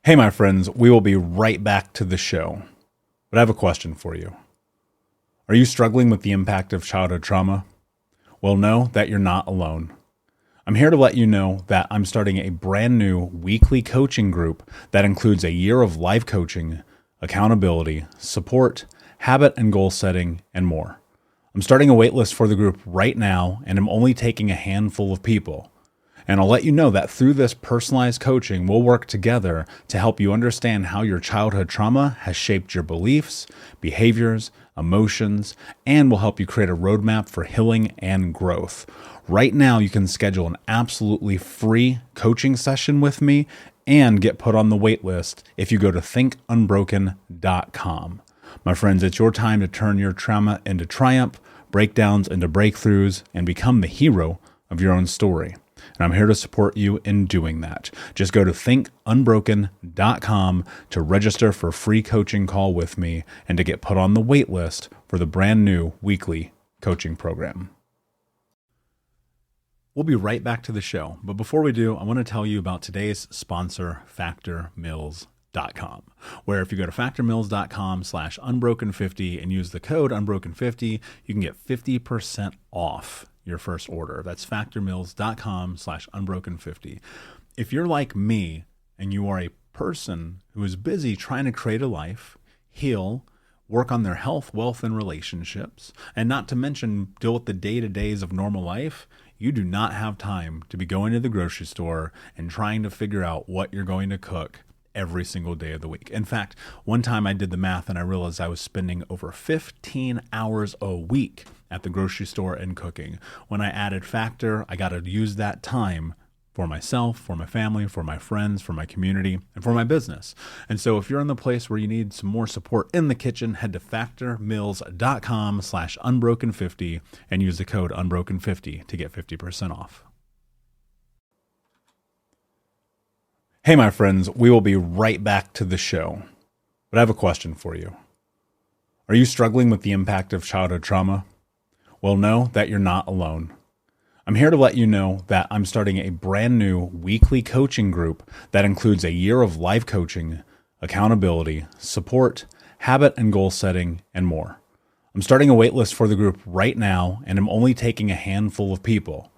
Hey, my friends, we will be right back to the show. But I have a question for you. Are you struggling with the impact of childhood trauma? Well, know that you're not alone. I'm here to let you know that I'm starting a brand new weekly coaching group that includes a year of life coaching, accountability, support, habit and goal setting, and more. I'm starting a waitlist for the group right now, and I'm only taking a handful of people. And I'll let you know that through this personalized coaching, we'll work together to help you understand how your childhood trauma has shaped your beliefs, behaviors, emotions, and will help you create a roadmap for healing and growth. Right now, you can schedule an absolutely free coaching session with me and get put on the wait list if you go to thinkunbroken.com. My friends, it's your time to turn your trauma into triumph, breakdowns into breakthroughs, and become the hero of your own story. And I'm here to support you in doing that. Just go to thinkunbroken.com to register for a free coaching call with me and to get put on the wait list for the brand new weekly coaching program. We'll be right back to the show. But before we do, I want to tell you about today's sponsor, factormeals.com, where if you go to factormeals.com/unbroken50 and use the code unbroken50, you can get 50% off your first order. That's factormeals.com/unbroken50. If you're like me and you are a person who is busy trying to create a life, heal, work on their health, wealth, and relationships, and not to mention deal with the day-to-days of normal life, you do not have time to be going to the grocery store and trying to figure out what you're going to cook every single day of the week. In fact, one time I did the math and I realized I was spending over 15 hours a week at the grocery store and cooking. When I added Factor, I got to use that time for myself, for my family, for my friends, for my community, and for my business. And so if you're in the place where you need some more support in the kitchen, head to factormeals.com/unbroken50 and use the code unbroken50 to get 50% off. Hey, my friends, we will be right back to the show. But I have a question for you. Are you struggling with the impact of childhood trauma? Well, know that you're not alone. I'm here to let you know that I'm starting a brand new weekly coaching group that includes a year of life coaching, accountability, support, habit and goal setting, and more. I'm starting a waitlist for the group right now, and I'm only taking a handful of people.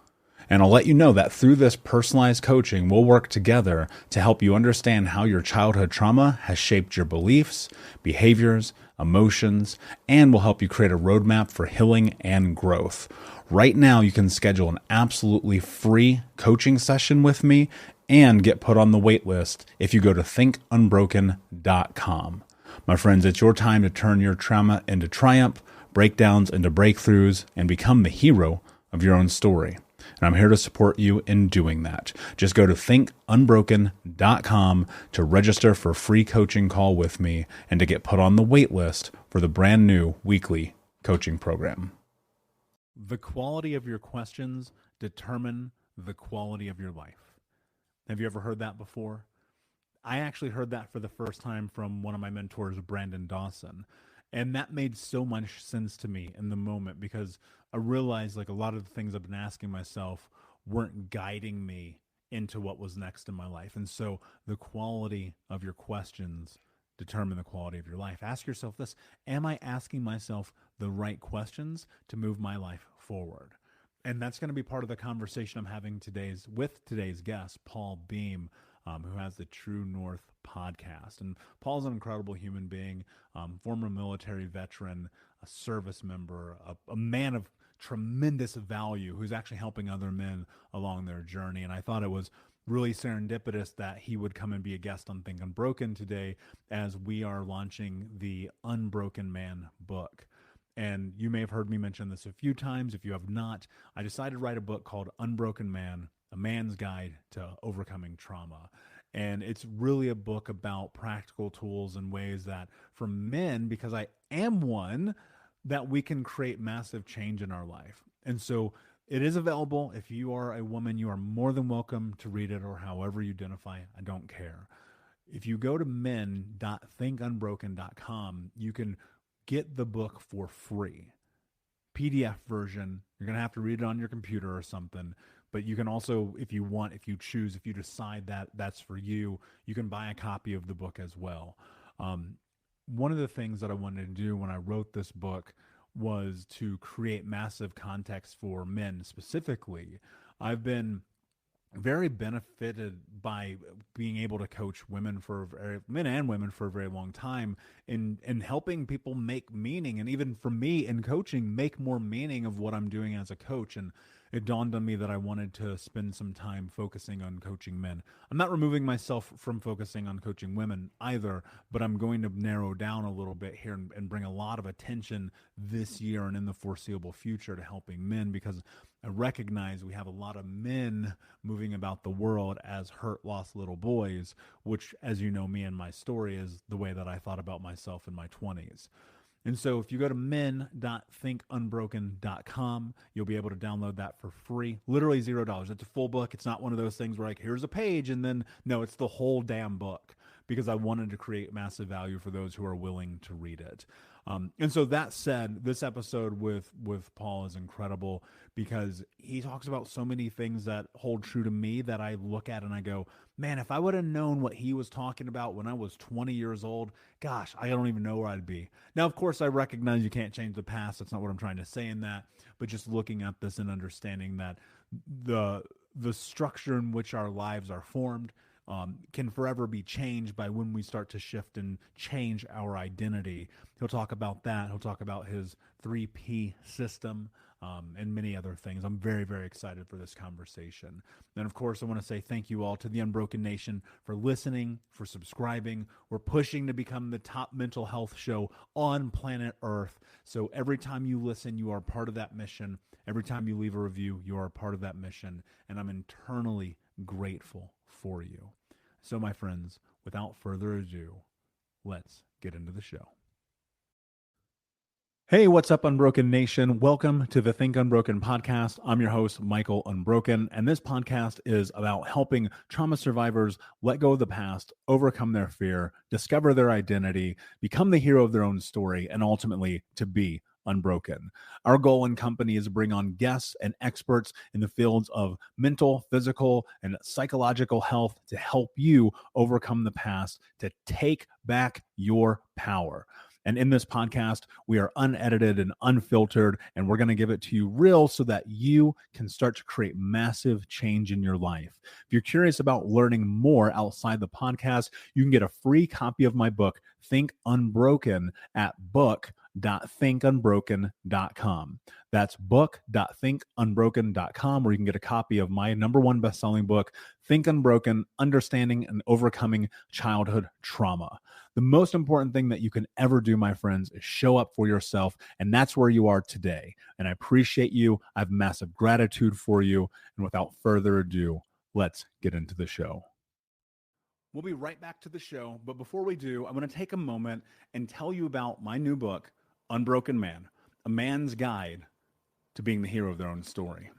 And I'll let you know that through this personalized coaching, we'll work together to help you understand how your childhood trauma has shaped your beliefs, behaviors, emotions, and will help you create a roadmap for healing and growth. Right now, you can schedule an absolutely free coaching session with me and get put on the wait list if you go to thinkunbroken.com. My friends, it's your time to turn your trauma into triumph, breakdowns into breakthroughs, and become the hero of your own story. And I'm here to support you in doing that. Just go to thinkunbroken.com to register for a free coaching call with me and to get put on the wait list for the brand new weekly coaching program. The quality of your questions determine the quality of your life. Have you ever heard that before? I actually heard that for the first time from one of my mentors, Brandon Dawson. And that made so much sense to me in the moment because I realized like a lot of the things I've been asking myself weren't guiding me into what was next in my life. And so the quality of your questions determine the quality of your life. Ask yourself this: am I asking myself the right questions to move my life forward? And that's going to be part of the conversation I'm having with today's guest, Paul Beam, who has the True North podcast. And Paul's an incredible human being, former military veteran, a service member, a man of tremendous value who's actually helping other men along their journey. And I thought it was really serendipitous that he would come and be a guest on Think Unbroken today as we are launching the Unbroken Man book. And you may have heard me mention this a few times. If you have not, I decided to write a book called Unbroken Man, A Man's Guide to Overcoming Trauma. And it's really a book about practical tools and ways that for men, because I am one, that we can create massive change in our life. And so it is available. If you are a woman, you are more than welcome to read it, or however you identify. I don't care. If you go to men.thinkunbroken.com, you can get the book for free. PDF version. You're going to have to read it on your computer or something. But you can also, if you want, if you choose, if you decide that that's for you, you can buy a copy of the book as well. One of the things that I wanted to do when I wrote this book was to create massive context for men specifically. I've been very benefited by being able to coach men and women for a very long time in helping people make meaning, and even for me in coaching, make more meaning of what I'm doing as a coach. And it dawned on me that I wanted to spend some time focusing on coaching men. I'm not removing myself from focusing on coaching women either, but I'm going to narrow down a little bit here and bring a lot of attention this year and in the foreseeable future to helping men, because I recognize we have a lot of men moving about the world as hurt, lost little boys, which, as you know, me and my story is the way that I thought about myself in my 20s. And so if you go to men.thinkunbroken.com, you'll be able to download that for free, literally $0. It's a full book. It's not one of those things where like, here's a page and then, no, it's the whole damn book, because I wanted to create massive value for those who are willing to read it. And so that said, this episode with Paul is incredible because he talks about so many things that hold true to me that I look at and I go, man, if I would have known what he was talking about when I was 20 years old, gosh, I don't even know where I'd be. Now, of course, I recognize you can't change the past. That's not what I'm trying to say in that, but just looking at this and understanding that the structure in which our lives are formed can forever be changed by when we start to shift and change our identity. He'll talk about that. He'll talk about his 3P system and many other things. I'm very, very excited for this conversation. And of course, I want to say thank you all to the Unbroken Nation for listening, for subscribing. We're pushing to become the top mental health show on planet Earth. So every time you listen, you are part of that mission. Every time you leave a review, you are part of that mission. And I'm internally grateful for you. So, my friends, without further ado, let's get into the show. Hey, what's up, Unbroken Nation? Welcome to the Think Unbroken podcast. I'm your host, Michael Unbroken, and this podcast is about helping trauma survivors let go of the past, overcome their fear, discover their identity, become the hero of their own story, and ultimately to be unbroken. Our goal in company is to bring on guests and experts in the fields of mental, physical, and psychological health to help you overcome the past, to take back your power. And in this podcast, we are unedited and unfiltered, and we're going to give it to you real so that you can start to create massive change in your life. If you're curious about learning more outside the podcast, you can get a free copy of my book, Think Unbroken, at book.thinkunbroken.com. That's book.thinkunbroken.com, where you can get a copy of my #1 best-selling book, Think Unbroken, Understanding and Overcoming Childhood Trauma. The most important thing that you can ever do, my friends, is show up for yourself, and that's where you are today. And I appreciate you. I have massive gratitude for you. And without further ado, let's get into the show. We'll be right back to the show, but before we do, I'm going to take a moment and tell you about my new book, Unbroken Man, A Man's Guide to Being the Hero of Their Own Story.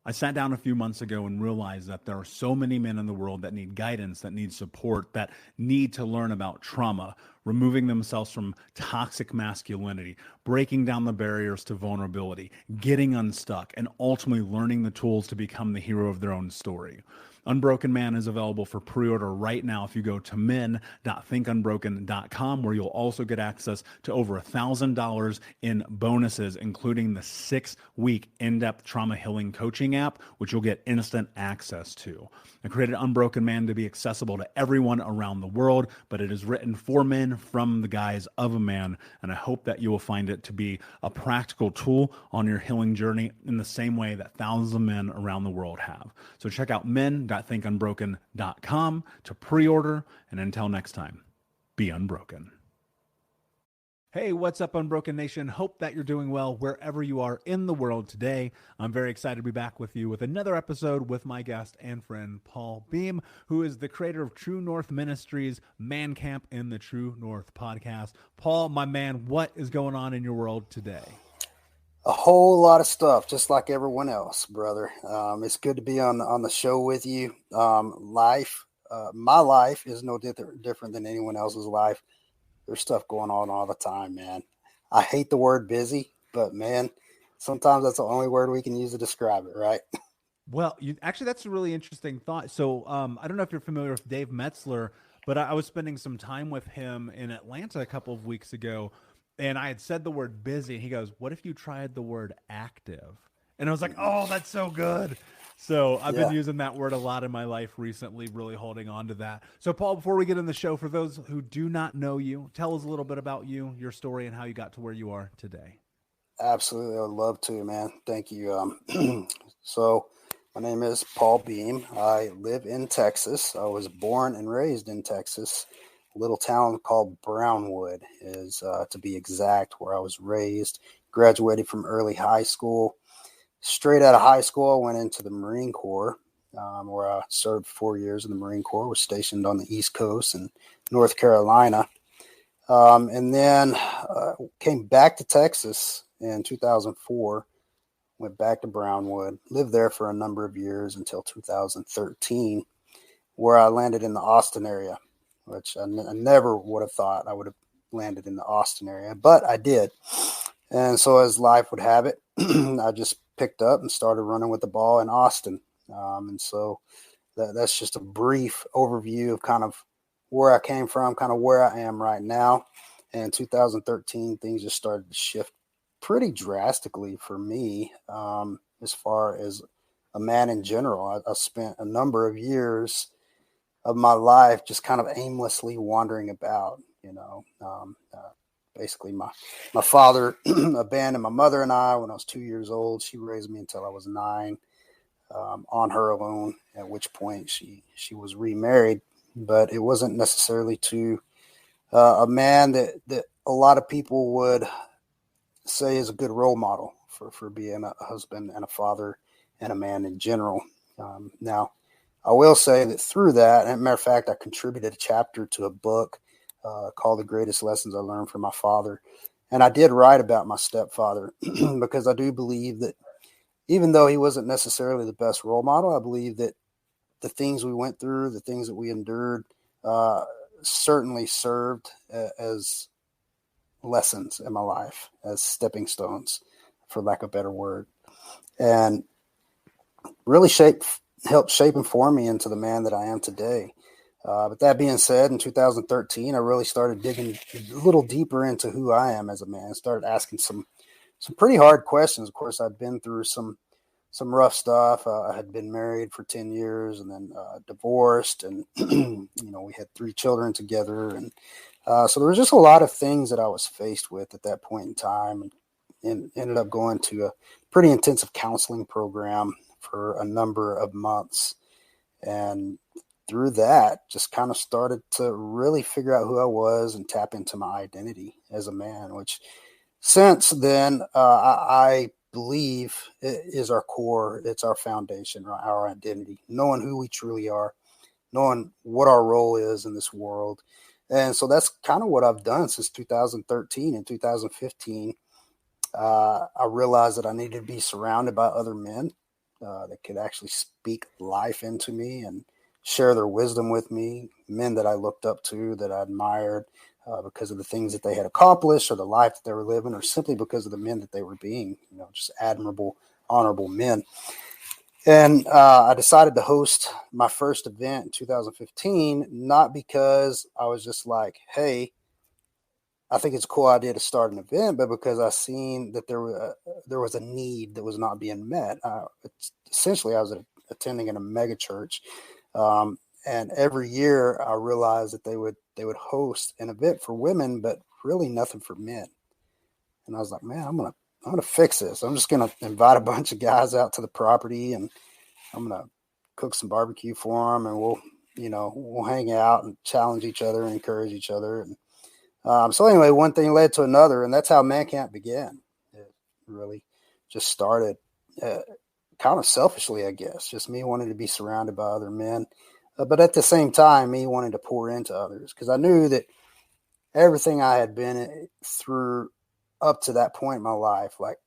I sat down a few months ago and realized that there are so many men in the world that need guidance, that need support, that need to learn about trauma, removing themselves from toxic masculinity, breaking down the barriers to vulnerability, getting unstuck, and ultimately learning the tools to become the hero of their own story. Unbroken Man is available for pre-order right now if you go to men.thinkunbroken.com, where you'll also get access to over $1,000 in bonuses, including the 6-week in-depth trauma healing coaching app, which you'll get instant access to. I created Unbroken Man to be accessible to everyone around the world, but it is written for men from the guise of a man, and I hope that you will find it to be a practical tool on your healing journey in the same way that thousands of men around the world have. So check out men.thinkunbroken.com to pre-order, and until next time, be unbroken. Hey, what's up, Unbroken Nation? Hope that you're doing well wherever you are in the world today. I'm very excited to be back with you with another episode with my guest and friend, Paul Beam, who is the creator of True North Ministries, Man Camp, and the True North podcast. Paul, my man, what is going on in your world today? A whole lot of stuff, just like everyone else, brother. It's good to be on the show with you. My life is no different than anyone else's life. There's stuff going on all the time, man. I hate the word busy, but man, sometimes that's the only word we can use to describe it, right? Well, actually, that's a really interesting thought. So, I don't know if you're familiar with Dave Metzler, but I was spending some time with him in Atlanta a couple of weeks ago, and I had said the word busy. And he goes, "What if you tried the word active?" And I was like, Mhm. "Oh, that's so good." So I've been Yeah. using that word a lot in my life recently, really holding on to that. So, Paul, before we get in the show, for those who do not know you, tell us a little bit about you, your story, and how you got to where you are today. Absolutely. I would love to, man. Thank you. So my name is Paul Beam. I live in Texas. I was born and raised in Texas. A little town called Brownwood is, to be exact, where I was raised. Graduated from early high school. Straight out of high school, I went into the Marine Corps, where I served 4 years in the Marine Corps. Was stationed on the East Coast in North Carolina. And then came back to Texas in 2004, went back to Brownwood, lived there for a number of years until 2013, where I landed in the Austin area, which I never would have thought I would have landed in the Austin area, but I did. And so, as life would have it, I just picked up and started running with the ball in Austin. And so, that's just a brief overview of kind of where I came from, kind of where I am right now. And in 2013, things just started to shift pretty drastically for me, as far as a man in general. I spent a number of years of my life just kind of aimlessly wandering about, basically my father abandoned my mother and I when I was 2 years old. She raised me until I was nine, on her alone, at which point she was remarried. But it wasn't necessarily to a man that a lot of people would say is a good role model for being a husband and a father and a man in general. Now, I will say that through that, and as a matter of fact, I contributed a chapter to a book called The Greatest Lessons I Learned from My Father. And I did write about my stepfather because I do believe that even though he wasn't necessarily the best role model, I believe that the things we went through, the things that we endured, uh, certainly served as lessons in my life, as stepping stones, for lack of a better word, and really helped shape and form me into the man that I am today. But that being said, in 2013, I really started digging a little deeper into who I am as a man. Started asking some pretty hard questions. Of course, I'd been through some rough stuff. I had been married for 10 years and then divorced, and we had 3 children together, and so there was just a lot of things that I was faced with at that point in time, and ended up going to a pretty intensive counseling program for a number of months. And through that, just kind of started to really figure out who I was and tap into my identity as a man, which since then, I believe it is our core, it's our foundation, our identity, knowing who we truly are, knowing what our role is in this world. And so that's kind of what I've done since 2013 and 2015. I realized that I needed to be surrounded by other men that could actually speak life into me and share their wisdom with me, men that I looked up to, that I admired, because of the things that they had accomplished or the life that they were living, or simply because of the men that they were being, just admirable, honorable men. And I decided to host my first event in 2015, not because I was just like, hey, I think it's a cool idea to start an event, but because I seen that there was a need that was not being met. Essentially, I was attending in a mega church, and every year I realized that they would host an event for women, but really nothing for men. And I was like, man, I'm gonna fix this. I'm just gonna invite a bunch of guys out to the property, and I'm gonna cook some barbecue for them, and we'll hang out and challenge each other and encourage each other. And so anyway, one thing led to another, and that's how Man Camp began. It really just started kind of selfishly, I guess, just me wanting to be surrounded by other men, but at the same time, me wanting to pour into others, because I knew that everything I had been through up to that point in my life, like,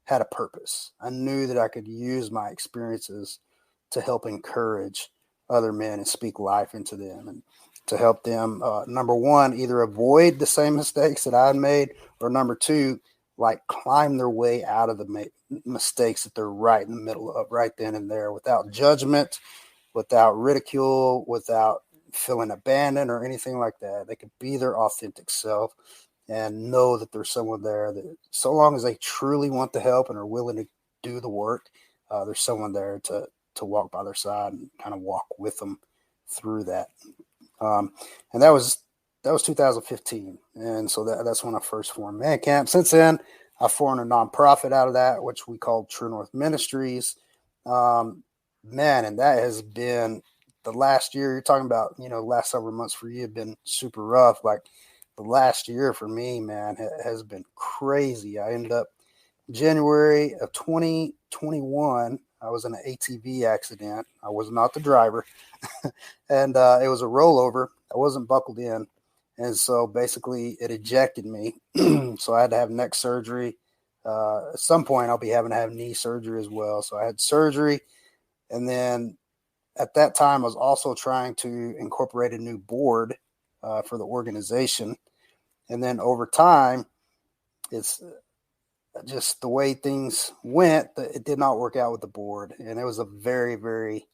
had a purpose. I knew that I could use my experiences to help encourage other men and speak life into them, and to help them, number one, either avoid the same mistakes that I had made, or number two, like climb their way out of the mistakes that they're right in the middle of right then and there, without judgment, without ridicule, without feeling abandoned or anything like that. They could be their authentic self and know that there's someone there that, so long as they truly want the help and are willing to do the work, there's someone there to walk by their side and kind of walk with them through that. And that was 2015. And so that's when I first formed Man Camp. Since then, I formed a nonprofit out of that, which we called True North Ministries. Man, and that has been the last year. You're talking about, last several months for you have been super rough. Like the last year for me, man, has been crazy. I ended up January of 2021. I was in an ATV accident. I was not the driver, and it was a rollover. I wasn't buckled in, and so basically it ejected me. So I had to have neck surgery. At some point, I'll be having to have knee surgery as well. So I had surgery, and then at that time, I was also trying to incorporate a new board for the organization, and then over time, it's just the way things went, it did not work out with the board. And it was a very, very,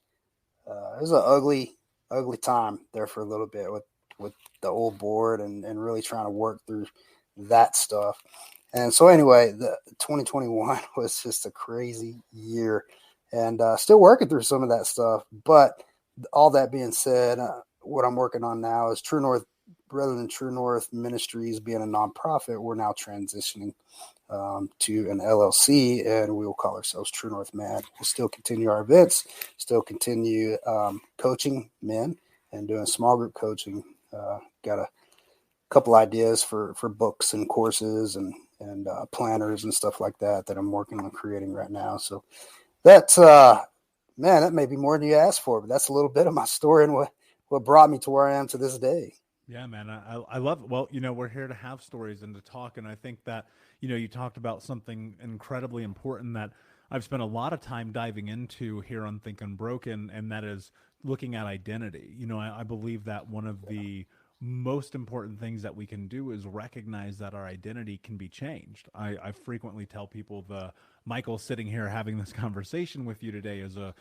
it was an ugly time there for a little bit with the old board and really trying to work through that stuff. And so anyway, the 2021 was just a crazy year, and still working through some of that stuff. But all that being said, what I'm working on now is True North. Rather than True North Ministries being a nonprofit, we're now transitioning to an LLC, and we will call ourselves True North Man. We'll still continue our events, still continue coaching men and doing small group coaching. Got a couple ideas for books and courses and planners and stuff like that I'm working on creating right now. So that's man, that may be more than you asked for, but that's a little bit of my story and what brought me to where I am to this day. Yeah, man, I love it. Well, we're here to have stories and to talk. And I think that, you talked about something incredibly important that I've spent a lot of time diving into here on Think Unbroken, and that is looking at identity. I believe that one of the most important things that we can do is recognize that our identity can be changed. I frequently tell people Michael sitting here having this conversation with you today is a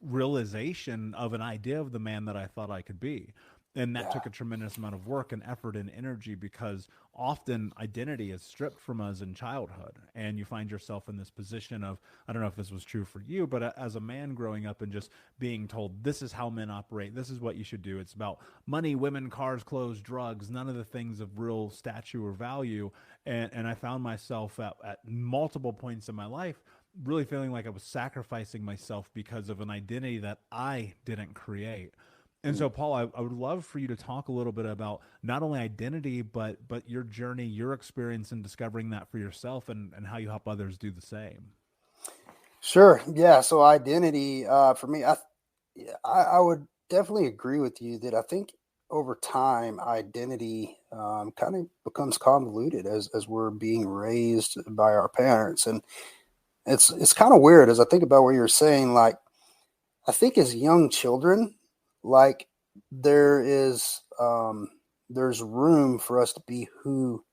realization of an idea of the man that I thought I could be. And that took a tremendous amount of work and effort and energy, because often identity is stripped from us in childhood. And you find yourself in this position of, I don't know if this was true for you, but as a man growing up and just being told, this is how men operate, this is what you should do. It's about money, women, cars, clothes, drugs, none of the things of real stature or value. And I found myself at multiple points in my life really feeling like I was sacrificing myself because of an identity that I didn't create. And so, Paul, I would love for you to talk a little bit about not only identity, but your journey, your experience in discovering that for yourself, and how you help others do the same. Sure. Yeah. So identity, for me, I would definitely agree with you that I think over time, identity kind of becomes convoluted as we're being raised by our parents. And it's kind of weird as I think about what you're saying. Like, I think as young children, like there's room for us to be who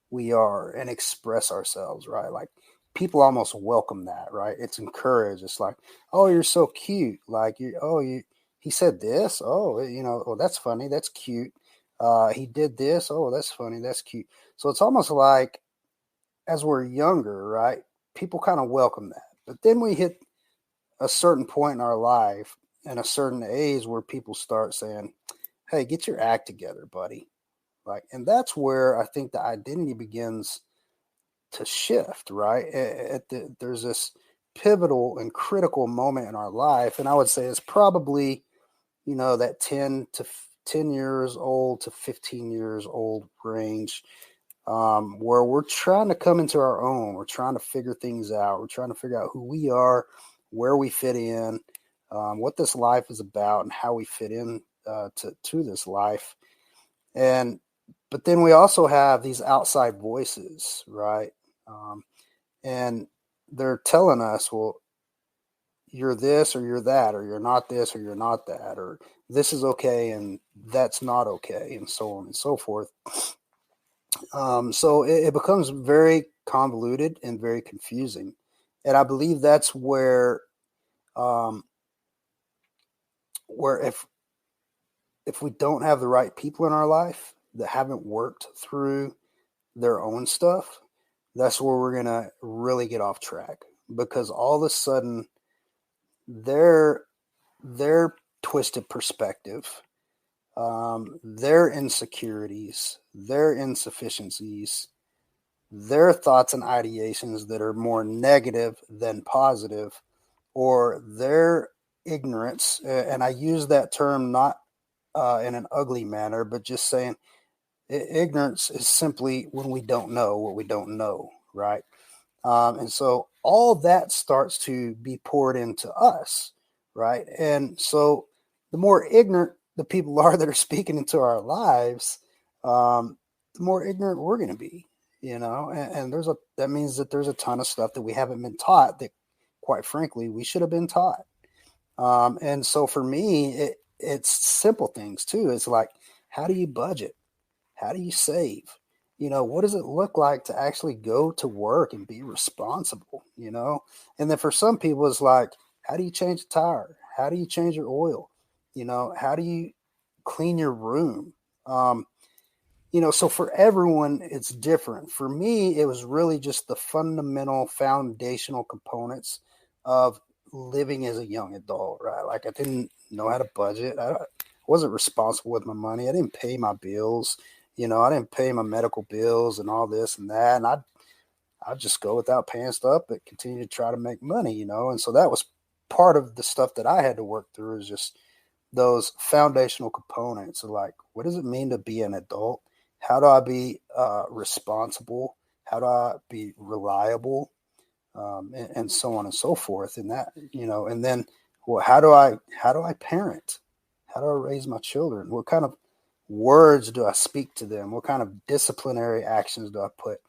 we are and express ourselves, right? Like people almost welcome that, right? It's encouraged. It's like, oh, you're so cute. Like he said this. Oh, oh, that's funny. That's cute. He did this. Oh, that's funny. That's cute. So it's almost like as we're younger, right? People kind of welcome that. But then we hit a certain point in our life and a certain age where people start saying, hey, get your act together, buddy. Like, and that's where I think the identity begins to shift, right? There's this pivotal and critical moment in our life. And I would say it's probably, that 10 years old to 15 years old range, where we're trying to come into our own. We're trying to figure things out. We're trying to figure out who we are, where we fit in, what this life is about, and how we fit in to this life. But then we also have these outside voices, right? And they're telling us, well, you're this or you're that, or you're not this or you're not that, or this is okay and that's not okay, and so on and so forth. So it becomes very convoluted and very confusing. And I believe that's where if we don't have the right people in our life that haven't worked through their own stuff, that's where we're going to really get off track, because all of a sudden their twisted perspective, their insecurities, their insufficiencies, their thoughts and ideations that are more negative than positive, or their ignorance. And I use that term not in an ugly manner, but just saying ignorance is simply when we don't know what we don't know, right? And so all that starts to be poured into us, right? And so the more ignorant the people are that are speaking into our lives, the more ignorant we're going to be, and that means that there's a ton of stuff that we haven't been taught that, quite frankly, we should have been taught. And so for me, it's simple things too. It's like, how do you budget? How do you save? What does it look like to actually go to work and be responsible? And then for some people, it's like, how do you change a tire? How do you change your oil? How do you clean your room? So for everyone, it's different. For me, it was really just the fundamental foundational components of living as a young adult, right? Like, I didn't know how to budget. I wasn't responsible with my money. I didn't pay my bills. I didn't pay my medical bills and all this and that. And I'd just go without paying stuff, but continue to try to make money, And so that was part of the stuff that I had to work through, is just those foundational components of, like, what does it mean to be an adult? How do I be responsible? How do I be reliable? And so on and so forth. And that, and then, well, how do I parent? How do I raise my children? What kind of words do I speak to them? What kind of disciplinary actions do I put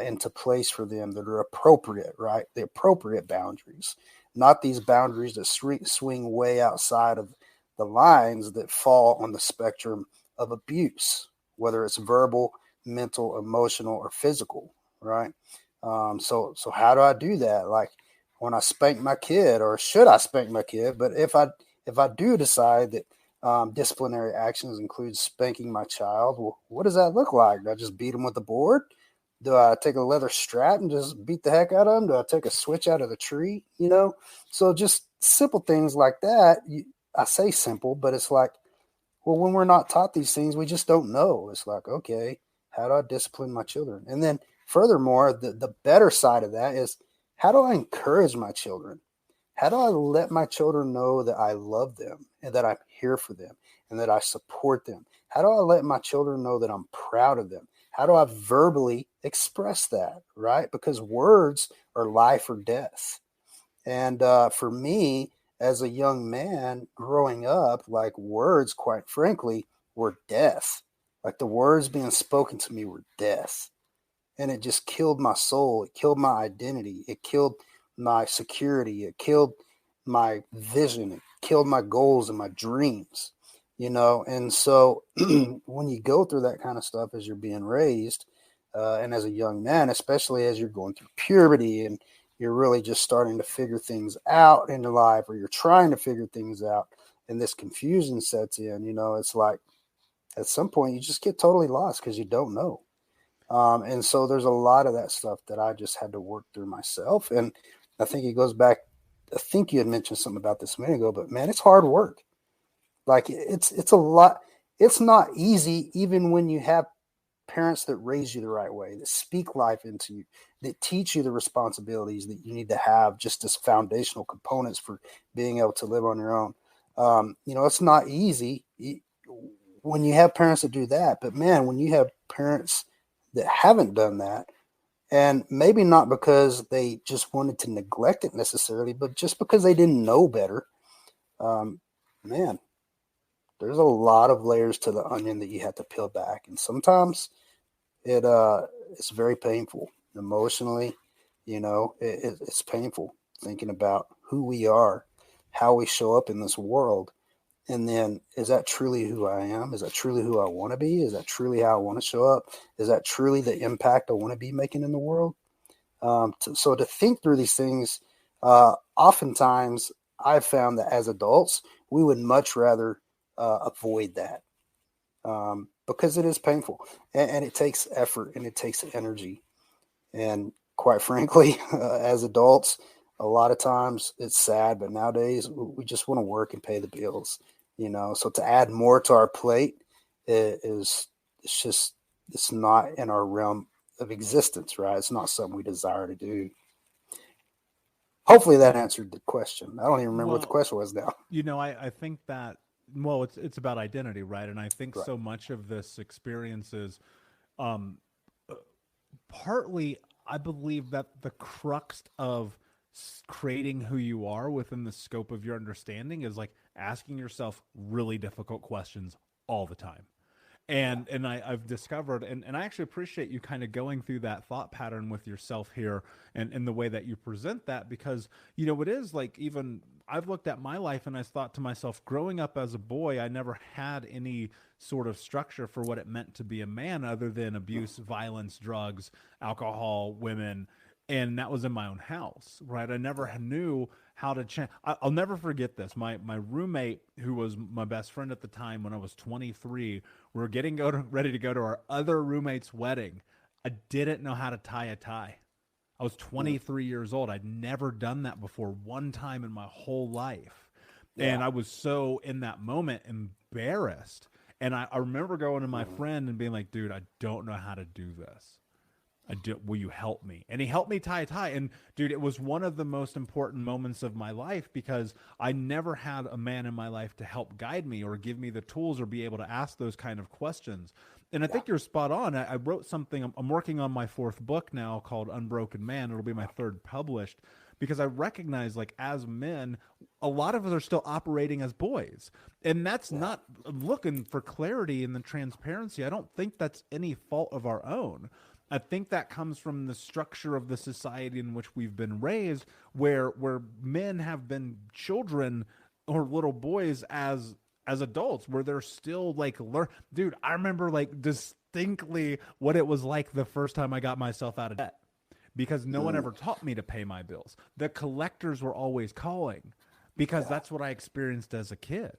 into place for them that are appropriate, right? The appropriate boundaries, not these boundaries that swing way outside of the lines that fall on the spectrum of abuse, whether it's verbal, mental, emotional, or physical, right? So how do I do that? Like, when I spank my kid, or should I spank my kid? But if I do decide that disciplinary actions include spanking my child, well, what does that look like? Do I just beat him with the board? Do I take a leather strap and just beat the heck out of him? Do I take a switch out of the tree? So just simple things like that. I say simple, but it's like, well, when we're not taught these things, we just don't know. It's like, okay, how do I discipline my children? And then furthermore, the better side of that is, how do I encourage my children? How do I let my children know that I love them and that I'm here for them and that I support them? How do I let my children know that I'm proud of them? How do I verbally express that, right? Because words are life or death. And for me, as a young man growing up, like, words, quite frankly, were death. Like, the words being spoken to me were death. And it just killed my soul. It killed my identity. It killed my security. It killed my vision. It killed my goals and my dreams, And so when you go through that kind of stuff as you're being raised, and as a young man, especially as you're going through puberty and you're really just starting to figure things out in your life, or you're trying to figure things out, and this confusion sets in, it's like, at some point you just get totally lost because you don't know. And so there's a lot of that stuff that I just had to work through myself. And I think it goes back, I think you had mentioned something about this a minute ago, but man, it's hard work. Like, it's a lot. It's not easy, even when you have parents that raise you the right way, that speak life into you, that teach you the responsibilities that you need to have, just as foundational components for being able to live on your own. It's not easy when you have parents that do that. But man, when you have parents that haven't done that, and maybe not because they just wanted to neglect it necessarily, but just because they didn't know better, man, there's a lot of layers to the onion that you have to peel back. And sometimes it's very painful emotionally. It's painful thinking about who we are, how we show up in this world. And then, is that truly who I am? Is that truly who I want to be? Is that truly how I want to show up? Is that truly the impact I want to be making in the world? So to think through these things, oftentimes I've found that as adults, we would much rather avoid that because it is painful and it takes effort and it takes energy. And quite frankly, as adults, a lot of times it's sad, but nowadays we just want to work and pay the bills, So to add more to our plate is it's just it's not in our realm of existence, right? It's not something we desire to do. Hopefully that answered the question. I don't even remember what the question was now. I think that, well, it's about identity, right? And I think Right. so much of this experience is um, partly, I believe that the crux of creating who you are within the scope of your understanding is like asking yourself really difficult questions all the time. And I've discovered, and I actually appreciate you kind of going through that thought pattern with yourself here and the way that you present that, because it is like, even I've looked at my life and I thought to myself, growing up as a boy, I never had any sort of structure for what it meant to be a man other than abuse, violence, drugs, alcohol, women, and that was in my own house, right? I never knew how to change. I'll never forget this. My roommate, who was my best friend at the time when I was 23, we were ready to go to our other roommate's wedding. I didn't know how to tie a tie. I was 23 years old. I'd never done that before, one time in my whole life. Yeah. And I was so in that moment embarrassed. And I remember going to my friend and being like, dude, I don't know how to do this. Will you help me? And he helped me tie a tie. And dude, it was one of the most important moments of my life because I never had a man in my life to help guide me or give me the tools or be able to ask those kind of questions. And I think you're spot on. I wrote something. I'm working on my fourth book now called Unbroken Man. It'll be my third published, because I recognize, like, as men, a lot of us are still operating as boys. And that's not looking for clarity and the transparency. I don't think that's any fault of our own. I think that comes from the structure of the society in which we've been raised, where men have been children or little boys as adults, where they're still like dude, I remember like distinctly what it was like the first time I got myself out of debt, because no one ever taught me to pay my bills. The collectors were always calling, because that's what I experienced as a kid.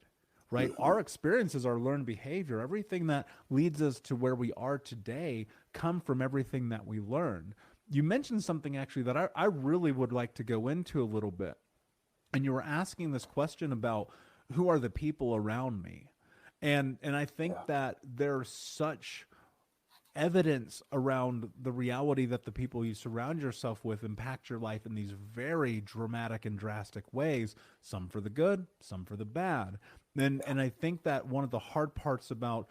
Right? Our experiences, our learned behavior, everything that leads us to where we are today come from everything that we learned. You mentioned something actually that I really would like to go into a little bit. And you were asking this question about who are the people around me. And I think that there's such evidence around the reality that the people you surround yourself with impact your life in these very dramatic and drastic ways, some for the good, some for the bad. And I think that one of the hard parts about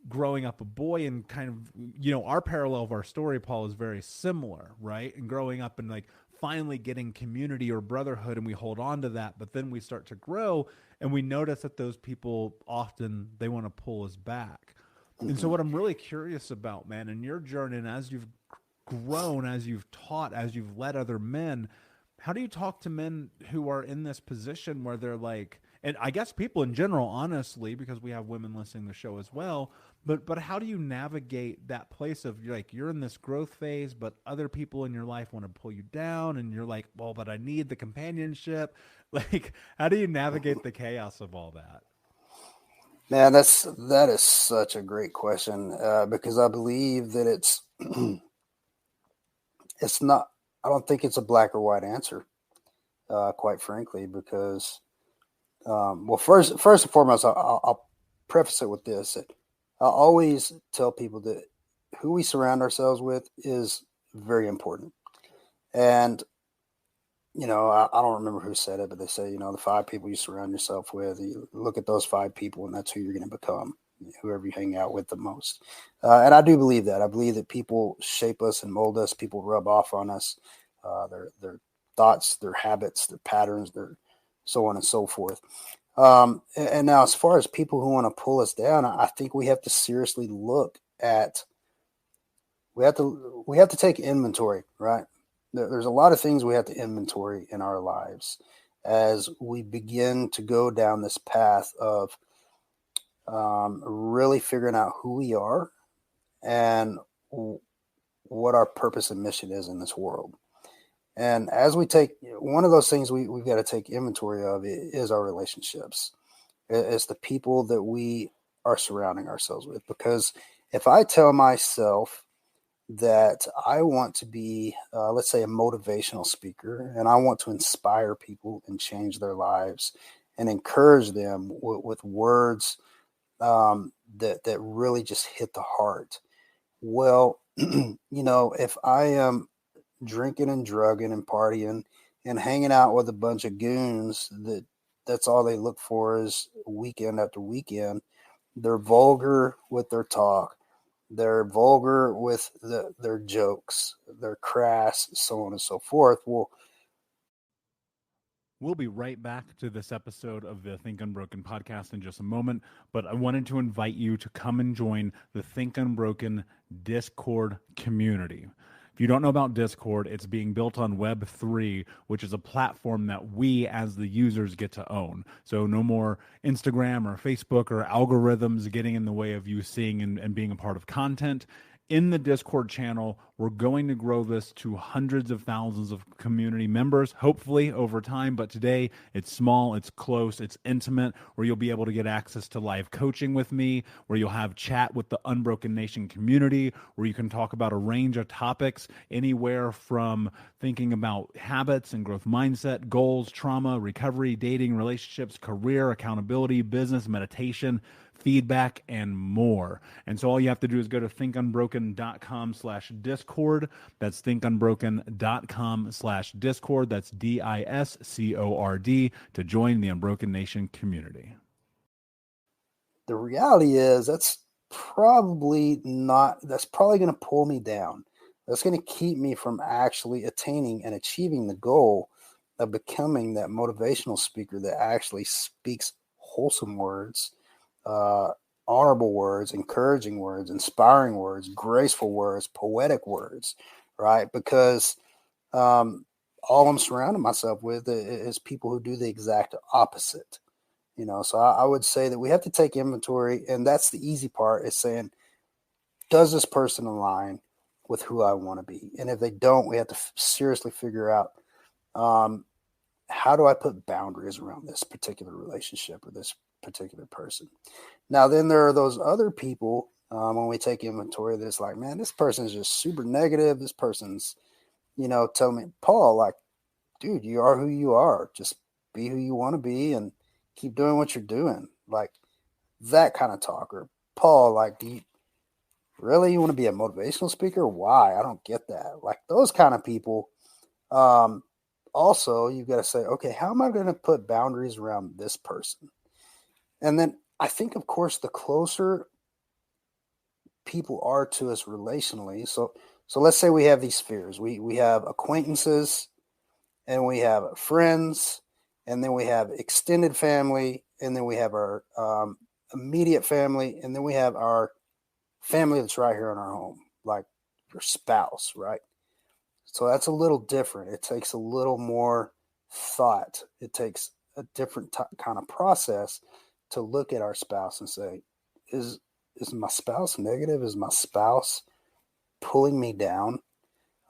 growing up a boy, and kind of, our parallel of our story, Paul, is very similar, right? And growing up and like finally getting community or brotherhood, and we hold on to that, but then we start to grow and we notice that those people often, they want to pull us back. And so what I'm really curious about, man, in your journey, and as you've grown, as you've taught, as you've led other men, how do you talk to men who are in this position where they're like, and I guess people in general, honestly, because we have women listening to the show as well, but how do you navigate that place of, you're in this growth phase, but other people in your life want to pull you down, and you're like, well, but I need the companionship. Like, how do you navigate the chaos of all that? Man, that is such a great question because I believe that it's not. I don't think it's a black or white answer, quite frankly, because well, first and foremost, I'll preface it with this: that I always tell people that who we surround ourselves with is very important. And I don't remember who said it, but they say, the 5 people you surround yourself with, you look at those 5 people, and that's who you're going to become, whoever you hang out with the most. And I do believe that. I believe that people shape us and mold us. People rub off on us, their thoughts, their habits, their patterns, their so on and so forth. And now, as far as people who want to pull us down, I think we have to seriously look at. We have to take inventory, right? There's a lot of things we have to inventory in our lives as we begin to go down this path of really figuring out who we are and what our purpose and mission is in this world. And as we take one of those things we've got to take inventory of is our relationships. It's the people that we are surrounding ourselves with. Because if I tell myself that I want to be, let's say, a motivational speaker, and I want to inspire people and change their lives and encourage them with words that really just hit the heart. Well, if I am drinking and drugging and partying and hanging out with a bunch of goons that's all they look for is weekend after weekend, they're vulgar with their talk. They're vulgar with their jokes. They're crass, so on and so forth. Well, we'll be right back to this episode of the Think Unbroken podcast in just a moment, but I wanted to invite you to come and join the Think Unbroken Discord community. If you don't know about Discord, it's being built on Web3, which is a platform that we as the users get to own. So no more Instagram or Facebook or algorithms getting in the way of you seeing and being a part of content. In the Discord channel, we're going to grow this to hundreds of thousands of community members, hopefully over time. But today it's small, it's close, it's intimate, where you'll be able to get access to live coaching with me, where you'll have chat with the Unbroken Nation community, where you can talk about a range of topics, anywhere from thinking about habits and growth mindset, goals, trauma, recovery, dating, relationships, career, accountability, business, meditation, feedback, and more. And so all you have to do is go to thinkunbroken.com/discord. That's thinkunbroken.com/discord. That's DISCORD to join the Unbroken Nation community. the reality is that's probably going to pull me down. That's going to keep me from actually attaining and achieving the goal of becoming that motivational speaker that actually speaks wholesome words, honorable words, encouraging words, inspiring words, graceful words, poetic words, right? Because all I'm surrounding myself with is people who do the exact opposite. So I would say that we have to take inventory, and that's the easy part, is saying, does this person align with who I want to be? And if they don't, we have to seriously figure out, how do I put boundaries around this particular relationship or this particular person? Now, then there are those other people, when we take inventory, that's like, man, this person's just super negative. This person's, telling me, Paul, like, dude, you are who you are. Just be who you want to be and keep doing what you're doing. Like that kind of talk. Or Paul, like, do you really want to be a motivational speaker? Why? I don't get that. Like those kind of people. Also, you've got to say, okay, how am I going to put boundaries around this person? And then I think, of course, the closer people are to us relationally. So let's say we have these spheres. We have acquaintances, and we have friends, and then we have extended family, and then we have our immediate family, and then we have our family that's right here in our home, like your spouse, right? So that's a little different. It takes a little more thought. It takes a different kind of process to look at our spouse and say, is my spouse negative? Is my spouse pulling me down?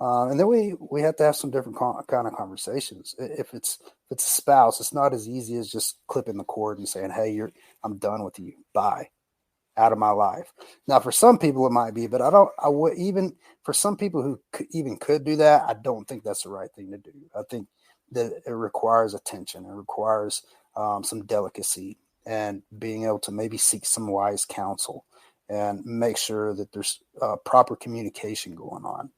And then we have to have some different kind of conversations. If it's a spouse, it's not as easy as just clipping the cord and saying, "Hey, I'm done with you. Bye, out of my life." Now, for some people it might be, but I would even for some people who could do that, I don't think that's the right thing to do. I think that it requires attention. It requires some delicacy and being able to maybe seek some wise counsel and make sure that there's proper communication going on.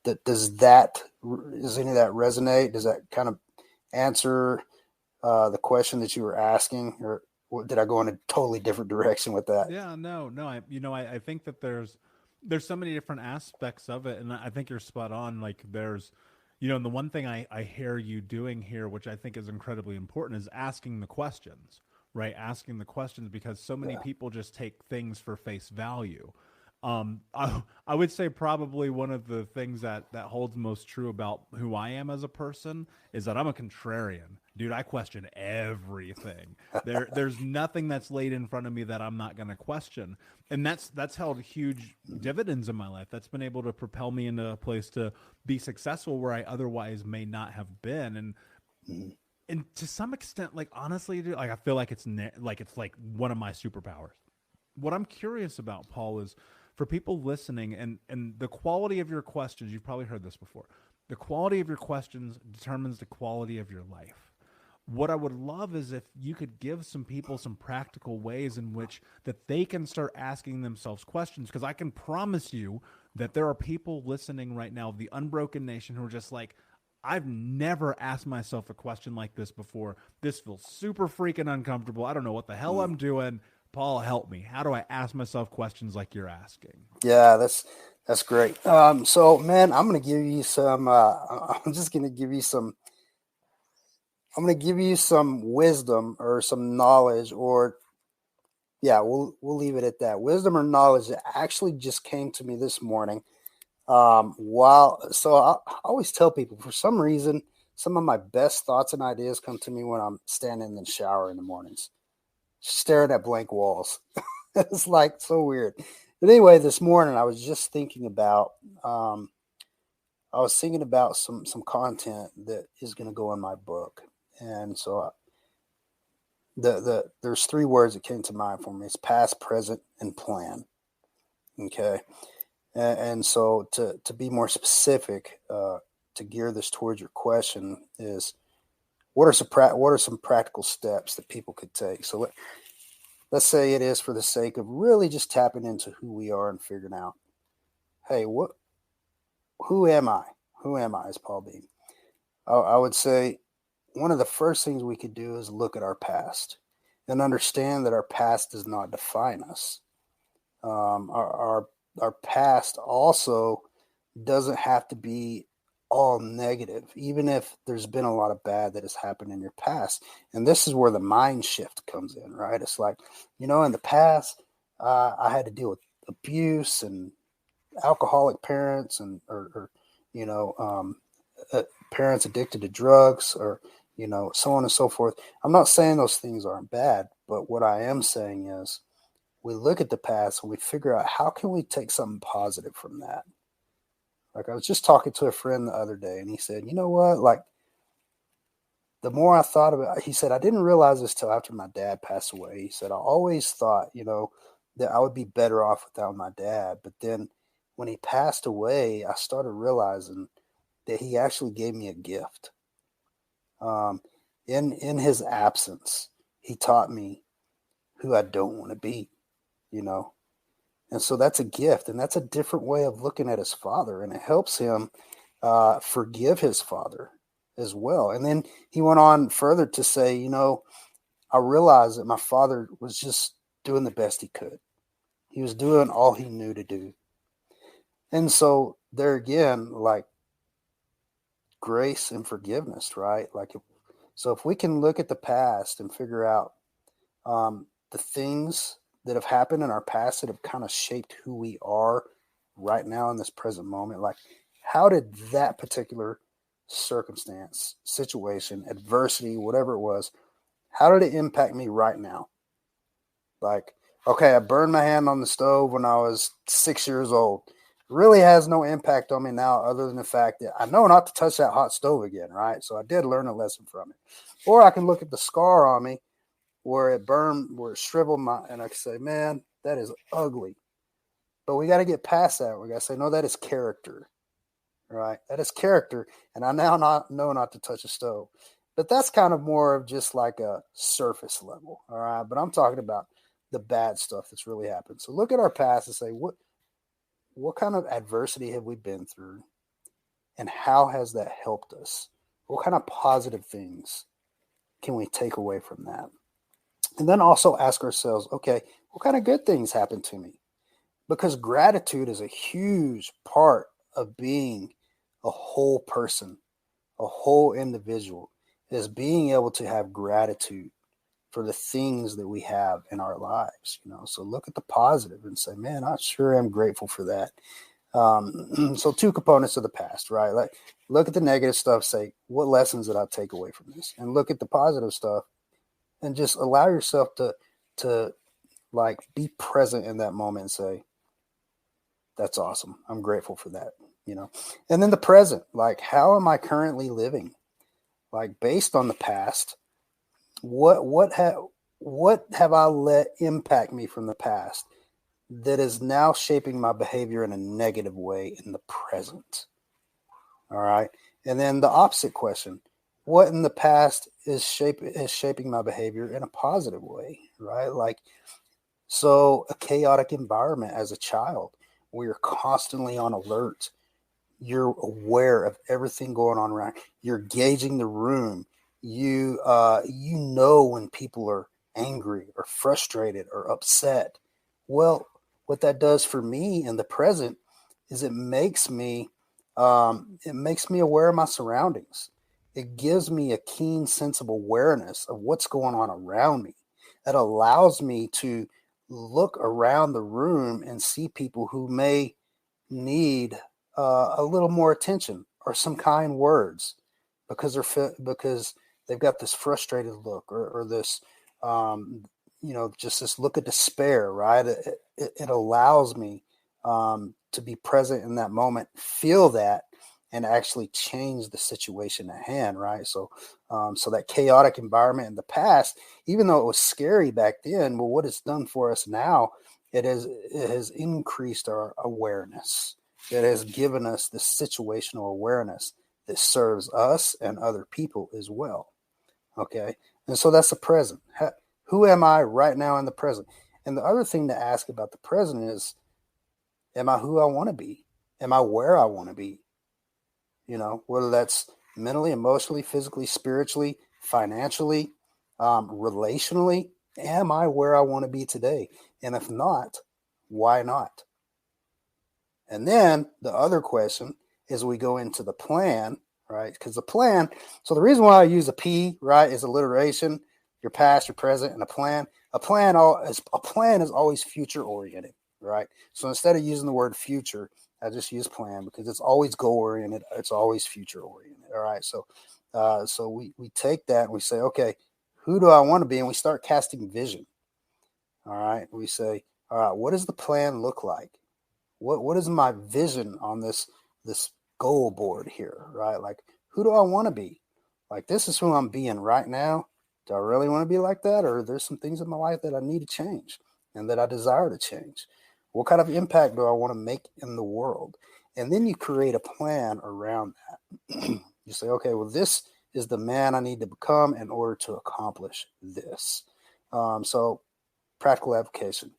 Does any of that resonate? Does that kind of answer the question that you were asking, or did I go in a totally different direction with that? Yeah, no. I think that there's so many different aspects of it, and I think you're spot on. Like there's, and the one thing I hear you doing here, which I think is incredibly important, is asking the questions, right? Asking the questions, because so many people just take things for face value. I would say probably one of the things that holds most true about who I am as a person is that I'm a contrarian. Dude, I question everything. There's nothing that's laid in front of me that I'm not going to question. And that's held huge dividends in my life. That's been able to propel me into a place to be successful where I otherwise may not have been. And to some extent, like honestly, dude, like I feel like it's like one of my superpowers. What I'm curious about, Paul, is for people listening and the quality of your questions. You've probably heard this before. The quality of your questions determines the quality of your life. What I would love is if you could give some people some practical ways in which that they can start asking themselves questions, because I can promise you that there are people listening right now, the Unbroken Nation, who are just like, I've never asked myself a question like this before. This feels super freaking uncomfortable. I don't know what the hell I'm doing. Paul, help me. How do I ask myself questions like you're asking? Yeah, that's great. So man, I'm gonna give you some. I'm just gonna give you some. I'm gonna give you some wisdom or some knowledge, or yeah, we'll leave it at that. Wisdom or knowledge that actually just came to me this morning. I always tell people, for some reason, some of my best thoughts and ideas come to me when I'm standing in the shower in the mornings, staring at blank walls. It's like so weird. But anyway, this morning I was just thinking about some content that is going to go in my book, and so there's three words that came to mind for me. It's past, present, and plan. Okay, and so to be more specific, to gear this towards your question is what are some practical steps that people could take. So let's say it is for the sake of really just tapping into who we are and figuring out, hey, who am I? Who am I as Paul Beam? I would say one of the first things we could do is look at our past and understand that our past does not define us. Our past also doesn't have to be all negative, even if there's been a lot of bad that has happened in your past. And this is where the mind shift comes in, right? It's like, in the past, I had to deal with abuse and alcoholic parents or you know, parents addicted to drugs or, so on and so forth. I'm not saying those things aren't bad, but what I am saying is we look at the past and we figure out how can we take something positive from that. Like I was just talking to a friend the other day and he said, you know what, like the more I thought about it, he said, I didn't realize this till after my dad passed away. He said, I always thought, that I would be better off without my dad. But then when he passed away, I started realizing that he actually gave me a gift. Um, in his absence, he taught me who I don't want to be, you know. And so that's a gift, and that's a different way of looking at his father, and it helps him forgive his father as well. And then he went on further to say, I realized that my father was just doing the best he could. He was doing all he knew to do. And so there again, like grace and forgiveness, right? So if we can look at the past and figure out the things that have happened in our past that have kind of shaped who we are right now in this present moment, like how did that particular circumstance, situation, adversity, whatever it was, how did it impact me right now? Like, okay, I burned my hand on the stove when I was 6 years old. It really has no impact on me now other than the fact that I know not to touch that hot stove again, right? So I did learn a lesson from it. Or I can look at the scar on me where it burned, where it shriveled and I can say, man, that is ugly. But we got to get past that. We got to say, no, that is character, right? That is character. And I now know not to touch a stove. But that's kind of more of just like a surface level, all right? But I'm talking about the bad stuff that's really happened. So look at our past and say, what kind of adversity have we been through? And how has that helped us? What kind of positive things can we take away from that? And then also ask ourselves, okay, what kind of good things happened to me? Because gratitude is a huge part of being a whole person, a whole individual, is being able to have gratitude for the things that we have in our lives, you know. So look at the positive and say, man, I sure am grateful for that. So two components of the past, right? Like look at the negative stuff, say, what lessons did I take away from this? And look at the positive stuff and just allow yourself to like be present in that moment and say, that's awesome. I'm grateful for that, you know. And then the present, like how am I currently living? Like based on the past, what have I let impact me from the past that is now shaping my behavior in a negative way in the present? All right. And then the opposite question, what in the past is shaping my behavior in a positive way, right? Like, so a chaotic environment as a child, where you're constantly on alert. You're aware of everything going on around. You're gauging the room. You know when people are angry or frustrated or upset. Well, what that does for me in the present is it makes me aware of my surroundings. It gives me a keen sense of awareness of what's going on around me. That allows me to look around the room and see people who may need a little more attention or some kind words because because they've got this frustrated look or this just this look of despair, right? It allows me to be present in that moment, feel that, and actually change the situation at hand, right? So that chaotic environment in the past, even though it was scary back then, well, what it's done for us now, it has increased our awareness. It has given us this situational awareness that serves us and other people as well. Okay. And so that's the present. Who am I right now in the present? And the other thing to ask about the present is, am I who I want to be? Am I where I want to be? You know, whether that's mentally, emotionally, physically, spiritually, financially, relationally, am I where I want to be today? And if not, why not? And then the other question is we go into the plan, right? Because the plan, so the reason why I use a P, right, is alliteration, your past, your present, and a plan. A plan is always future oriented, right? So instead of using the word future, I just use plan because it's always goal oriented. It's always future oriented. All right. So we take that and we say, okay, who do I want to be? And we start casting vision. All right. We say, all right, what does the plan look like? What is my vision on this goal board here? Right. Like, who do I want to be? Like, this is who I'm being right now. Do I really want to be like that? Or there's some things in my life that I need to change and that I desire to change? What kind of impact do I want to make in the world? And then you create a plan around that. You say, okay, well, this is the man I need to become in order to accomplish this. So practical application.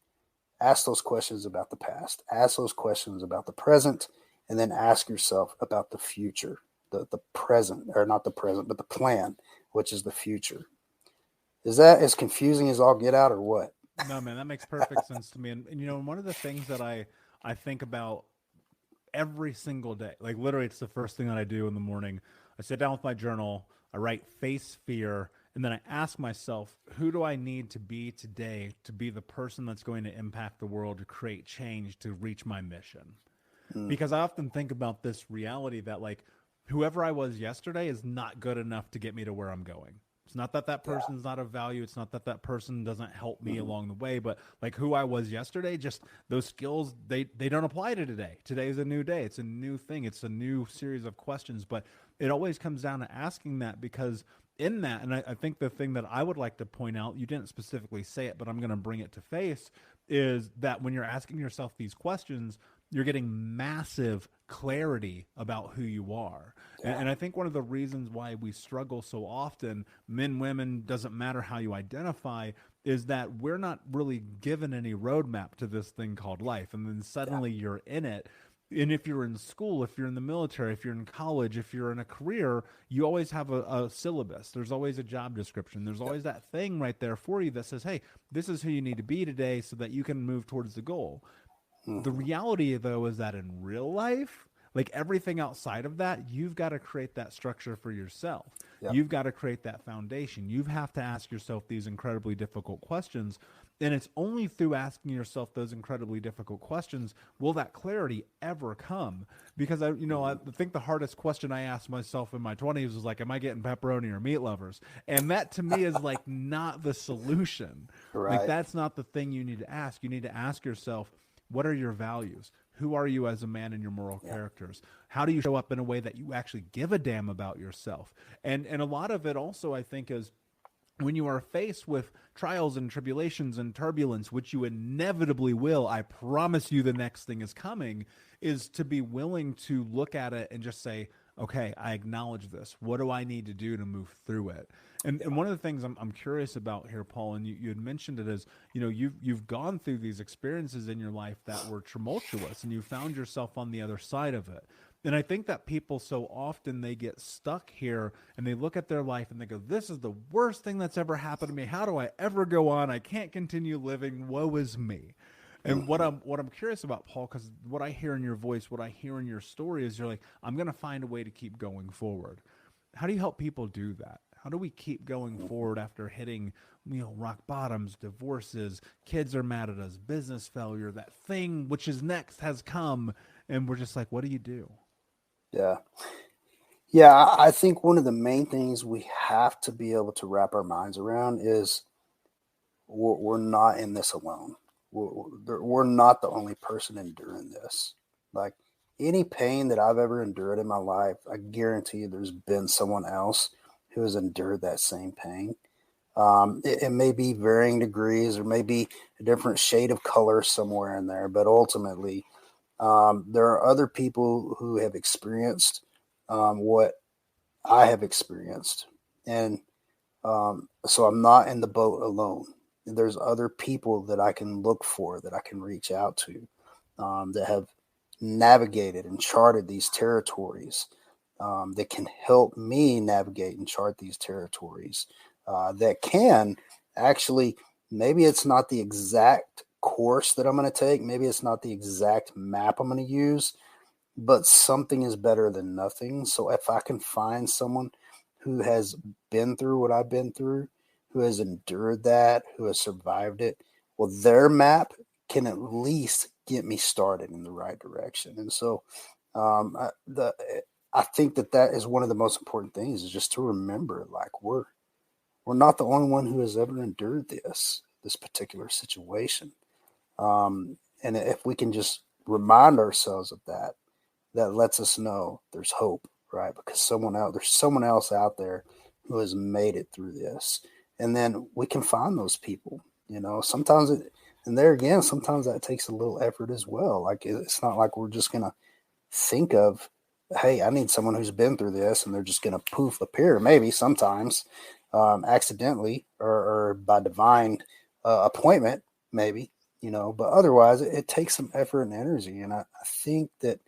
Ask those questions about the past. Ask those questions about the present. And then ask yourself about the future, the present, or not the present, but the plan, which is the future. Is that as confusing as all get out or what? No, man, that makes perfect sense to me. And you know, one of the things that I think about every single day, like literally, it's the first thing that I do in the morning. I sit down with my journal, I write face fear, and then I ask myself, who do I need to be today to be the person that's going to impact the world, to create change, to reach my mission? Because I often think about this reality that like whoever I was yesterday is not good enough to get me to where I'm going. It's not that that person's not of value. It's not that that person doesn't help me along the way, but like who I was yesterday, just those skills, they don't apply to today. Today is a new day. It's a new thing. It's a new series of questions, but it always comes down to asking that because in that, and I think the thing that I would like to point out, you didn't specifically say it, but I'm going to bring it to face, is that when you're asking yourself these questions, you're getting massive clarity about who you are. And I think one of the reasons why we struggle so often, men, women, doesn't matter how you identify, is that we're not really given any roadmap to this thing called life. And then suddenly you're in it. And if you're in school, if you're in the military, if you're in college, if you're in a career, you always have a syllabus. There's always a job description. There's always that thing right there for you that says, hey, this is who you need to be today so that you can move towards the goal. The reality, though, is that in real life, Like everything outside of that, you've got to create that structure for yourself. Yep. You've got to create that foundation. You have to ask yourself these incredibly difficult questions. And it's only through asking yourself those incredibly difficult questions will that clarity ever come. Because I think the hardest question I asked myself in my 20s was like, am I getting pepperoni or meat lovers? And that to me is like not the solution. Like Right. that's not the thing you need to ask. You need to ask yourself, what are your values? Who are you as a man in your moral Yeah. characters? How do you show up in a way that you actually give a damn about yourself? And a lot of it also, I think, is when you are faced with trials and tribulations and turbulence, which you inevitably will, I promise you the next thing is coming, is to be willing to look at it and just say, okay, I acknowledge this. What do I need to do to move through it? And one of the things I'm curious about here, Paul, and you had mentioned it, is you've gone through these experiences in your life that were tumultuous, and you found yourself on the other side of it. And I think that people so often they get stuck here and they look at their life and they go, this is the worst thing that's ever happened to me. How do I ever go on? I can't continue living. Woe is me. And Mm-hmm. what I'm curious about, Paul, because what I hear in your voice, what I hear in your story is you're like, I'm going to find a way to keep going forward. How do you help people do that? How do we keep going forward after hitting, rock bottoms, divorces, kids are mad at us, business failure, that thing which is next has come, and we're just like, what do you do? Yeah. Yeah. I think one of the main things we have to be able to wrap our minds around is we're not in this alone. We're not the only person enduring this. Like any pain that I've ever endured in my life, I guarantee you there's been someone else who has endured that same pain. It may be varying degrees or maybe a different shade of color somewhere in there, but ultimately, there are other people who have experienced what I have experienced. And so I'm not in the boat alone. There's other people that I can look for, that I can reach out to, that have navigated and charted these territories, that can help me navigate and chart these territories, that can actually, maybe it's not the exact course that I'm going to take, maybe it's not the exact map I'm going to use, but something is better than nothing. So if I can find someone who has been through what I've been through, who has endured that, who has survived it, well, their map can at least get me started in the right direction. And so, I think that is one of the most important things, is just to remember, like we're not the only one who has ever endured this particular situation. And if we can just remind ourselves of that, that lets us know there's hope, right? Because there's someone else out there who has made it through this. And then we can find those people, sometimes and there again, sometimes that takes a little effort as well. Like it's not like we're just going to think of, hey, I need someone who's been through this, and they're just going to poof appear. Maybe sometimes, accidentally or by divine appointment, maybe, but otherwise it takes some effort and energy. And I think that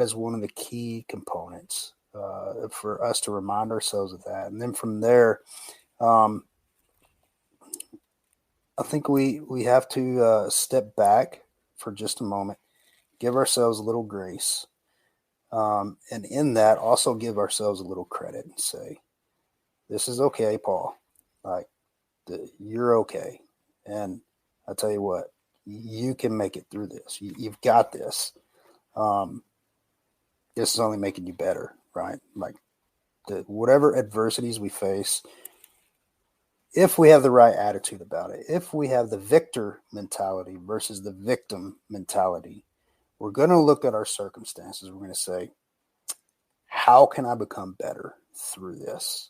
is one of the key components for us to remind ourselves of that. And then from there, um, I think we have to step back for just a moment, give ourselves a little grace, and in that also give ourselves a little credit and say, "This is okay, Paul. Like you're okay." And I tell you what, you can make it through this. You've got this. Um, this is only making you better, right? Like whatever adversities we face, if we have the right attitude about it, if we have the victor mentality versus the victim mentality, we're going to look at our circumstances. We're going to say, how can I become better through this?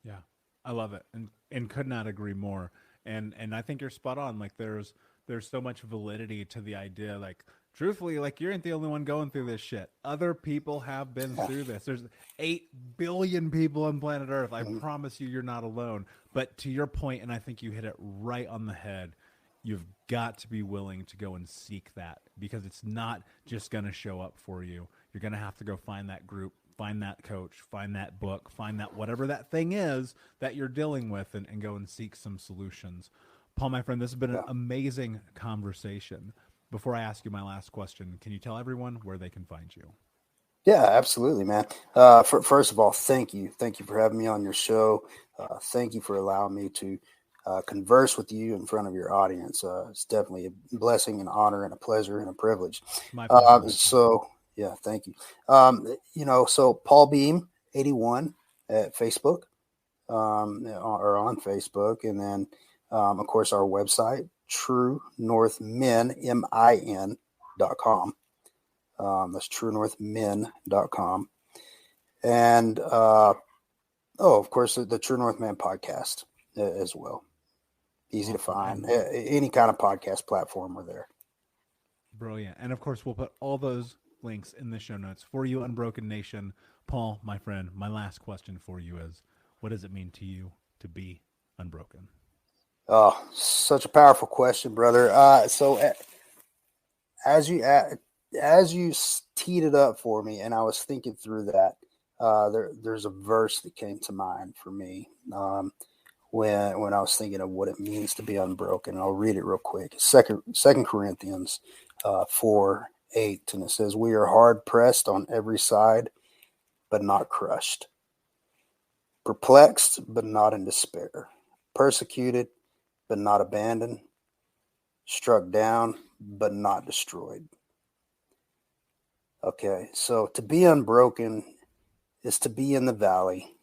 Yeah, I love it, and could not agree more. And I think you're spot on. Like there's so much validity to the idea. Like truthfully, like you ain't the only one going through this shit. Other people have been Yeah. through this. There's 8 billion people on planet Earth. I Mhm. promise you're not alone. But to your point, and I think you hit it right on the head. You've got to be willing to go and seek that, because it's not just going to show up for you. You're going to have to go find that group, find that coach, find that book, find that whatever that thing is that you're dealing with, and go and seek some solutions. Paul, my friend, this has been an Yeah. amazing conversation. before I ask you my last question, can you tell everyone where they can find you? Yeah, absolutely, man. First of all, thank you. Thank you for having me on your show. Thank you for allowing me to converse with you in front of your audience. It's definitely a blessing, an honor, and a pleasure and a privilege. My pleasure. Yeah, thank you. So Paul Beam 81 at Facebook, or on Facebook, and then of course our website truenorthmin.com. That's truenorthmin.com. And of course, the True North Man podcast as well. Easy to find. Any kind of podcast platform, we're there. Brilliant. And of course, we'll put all those links in the show notes for you, Unbroken Nation. Paul, my friend, my last question for you is, what does it mean to you to be unbroken? Oh, such a powerful question, brother. So as you teed it up for me, and I was thinking through that, there's a verse that came to mind for me when I was thinking of what it means to be unbroken. I'll read it real quick. Second Corinthians 4:8, and it says, "We are hard pressed on every side, but not crushed; perplexed, but not in despair; persecuted, but not abandoned; struck down, but not destroyed." Okay, so to be unbroken is to be in the valley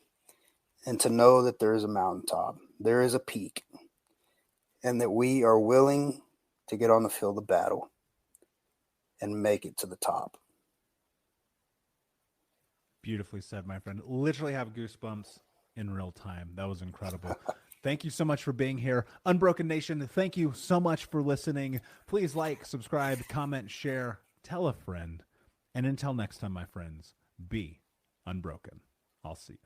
and to know that there is a mountaintop, there is a peak, and that we are willing to get on the field of battle and make it to the top. Beautifully said, my friend. Literally have goosebumps in real time. That was incredible. Thank you so much for being here. Unbroken Nation, thank you so much for listening. Please like, subscribe, comment, share, tell a friend. And until next time, my friends, be unbroken. I'll see you.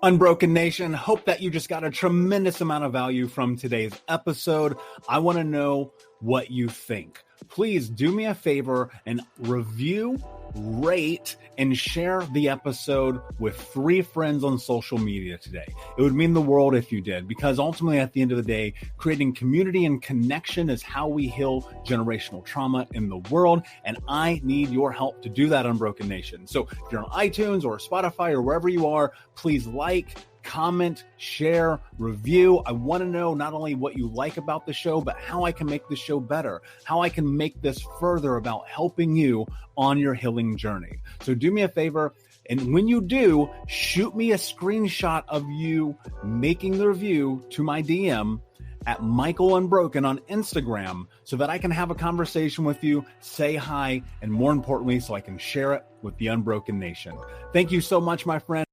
Unbroken Nation, hope that you just got a tremendous amount of value from today's episode. I want to know what you think. Please do me a favor and review, rate, and share the episode with 3 friends on social media today. It would mean the world if you did, because ultimately at the end of the day, creating community and connection is how we heal generational trauma in the world. And I need your help to do that, Unbroken Nation. So if you're on iTunes or Spotify or wherever you are, please like, comment, share, review. I want to know not only what you like about the show, but how I can make the show better, how I can make this further about helping you on your healing journey. So do me a favor, and when you do, shoot me a screenshot of you making the review to my DM at Michael Unbroken on Instagram so that I can have a conversation with you, say hi, and more importantly, so I can share it with the Unbroken Nation. Thank you so much, my friend.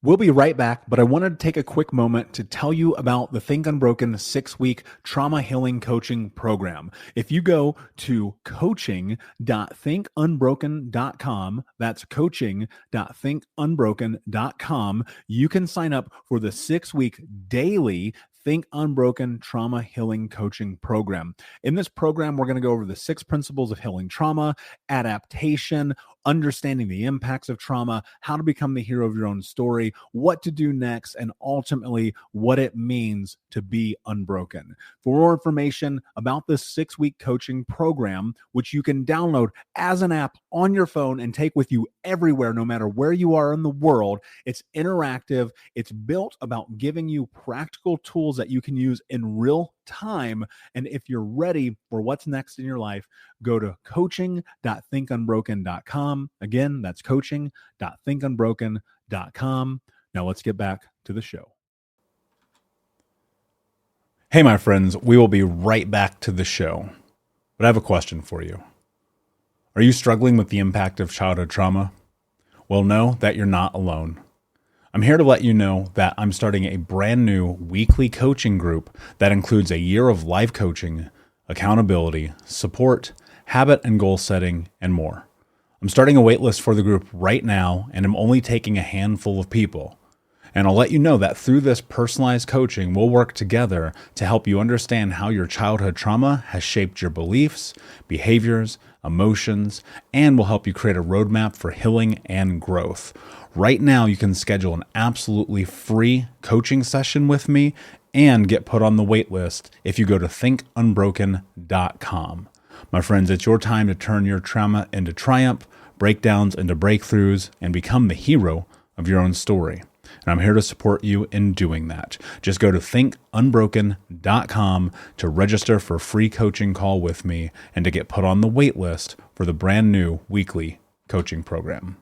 We'll be right back, but I wanted to take a quick moment to tell you about the Think Unbroken 6-week trauma healing coaching program. If you go to coaching.thinkunbroken.com, that's coaching.thinkunbroken.com, you can sign up for the 6-week daily Think Unbroken Trauma Healing Coaching Program. In this program, we're going to go over the 6 principles of healing trauma, adaptation, understanding the impacts of trauma, how to become the hero of your own story, what to do next, and ultimately what it means to be unbroken. For more information about this 6-week coaching program, which you can download as an app on your phone and take with you everywhere, no matter where you are in the world, it's interactive. It's built about giving you practical tools that you can use in real time. And if you're ready for what's next in your life, go to coaching.thinkunbroken.com. Again, that's coaching.thinkunbroken.com. Now let's get back to the show. Hey, my friends, we will be right back to the show. But I have a question for you. Are you struggling with the impact of childhood trauma? Well, know that you're not alone. I'm here to let you know that I'm starting a brand new weekly coaching group that includes a year of live coaching, accountability, support, habit and goal setting, and more. I'm starting a waitlist for the group right now, and I'm only taking a handful of people. And I'll let you know that through this personalized coaching, we'll work together to help you understand how your childhood trauma has shaped your beliefs, behaviors, emotions, and will help you create a roadmap for healing and growth. Right now, you can schedule an absolutely free coaching session with me and get put on the wait list if you go to thinkunbroken.com. My friends, it's your time to turn your trauma into triumph, breakdowns into breakthroughs, and become the hero of your own story. And I'm here to support you in doing that. Just go to thinkunbroken.com to register for a free coaching call with me and to get put on the wait list for the brand new weekly coaching program.